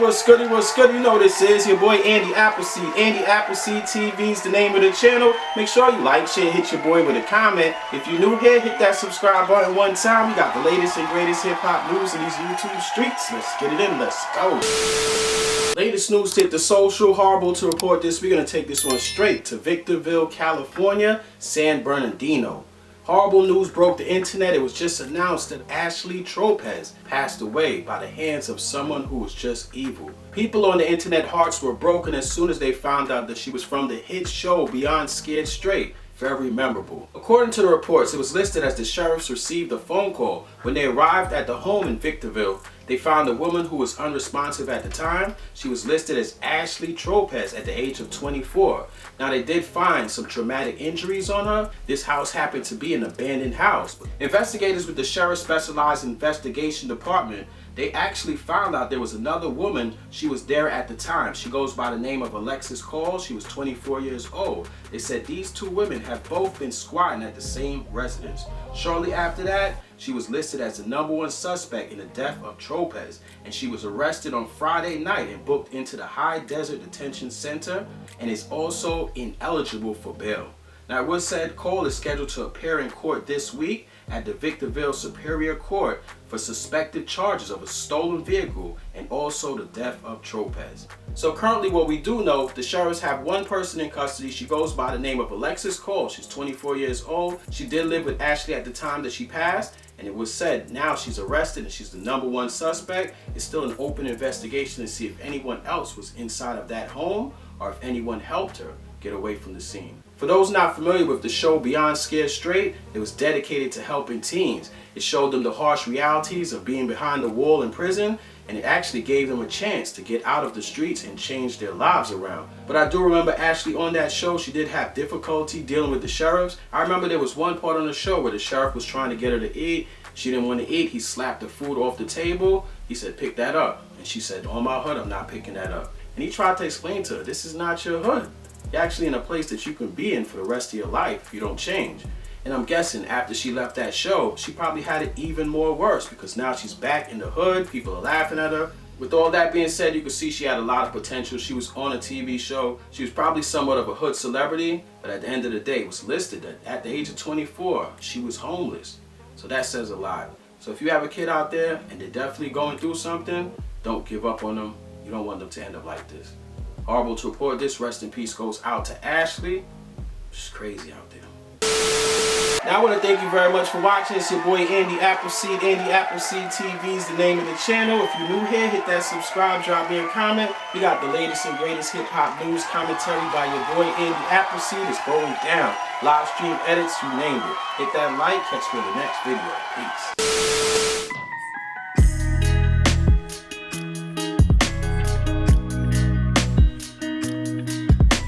what's good? You know this is your boy Andy Appleseed. Andy Appleseed TV is the name of the channel. Make sure you like, share, hit your boy with a comment. If you're new here, hit that subscribe button one time. We got the latest and greatest hip-hop news in these YouTube streets. Let's get it in, let's go. Latest news hit the social. Horrible to report this. We're going to take this one straight to Victorville, California, San Bernardino. Horrible news broke the internet. It was just announced that Ashley Tropez passed away by the hands of someone who was just evil. People on the internet hearts were broken as soon as they found out that she was from the hit show Beyond Scared Straight. Very memorable. According to the reports, it was listed as the sheriffs received a phone call. When they arrived at the home in Victorville, they found a woman who was unresponsive at the time. She was listed as Ashley Tropez at the age of 24. Now they did find some traumatic injuries on her. This house happened to be an abandoned house. Investigators with the Sheriff's Specialized Investigation Department, they actually found out there was another woman. She was there at the time. She goes by the name of Alexis. She was 24 years old. They said these two women have both been squatting at the same residence. Shortly after that, she was listed as the #1 suspect in the death of Tropez, and she was arrested on Friday night and booked into the High Desert Detention Center and is also ineligible for bail. Now, it was said Cole is scheduled to appear in court this week at the Victorville Superior Court for suspected charges of a stolen vehicle and also the death of Tropez. So currently what we do know, the sheriffs have one person in custody. She goes by the name of Alexis Cole. She's 24 years old. She did live with Ashley at the time that she passed, and it was said now she's arrested and she's the #1 suspect. It's still an open investigation to see if anyone else was inside of that home or if anyone helped her get away from the scene. For those not familiar with the show Beyond Scared Straight, it was dedicated to helping teens. It showed them the harsh realities of being behind the wall in prison, and it actually gave them a chance to get out of the streets and change their lives around. But I do remember Ashley on that show, she did have difficulty dealing with the sheriffs. I remember there was one part on the show where the sheriff was trying to get her to eat. She didn't want to eat. He slapped the food off the table. He said, "Pick that up." And she said, "On my hood, I'm not picking that up." And he tried to explain to her, this is not your hood. You're actually in a place that you can be in for the rest of your life if you don't change. And I'm guessing after she left that show, she probably had it even more worse because now she's back in the hood. People are laughing at her. With all that being said, you can see she had a lot of potential. She was on a TV show. She was probably somewhat of a hood celebrity, but at the end of the day, it was listed that at the age of 24, she was homeless. So that says a lot. So if you have a kid out there and they're definitely going through something, don't give up on them. You don't want them to end up like this. Horrible to report this. Rest in peace goes out to Ashley. It's crazy out there. Now I want to thank you very much for watching. It's your boy Andy Appleseed. Andy Appleseed TV is the name of the channel. If you're new here, hit that subscribe, drop me a comment. We got the latest and greatest hip-hop news commentary by your boy Andy Appleseed. It's going down. Live stream edits, you named it. Hit that like, catch me in the next video. Peace.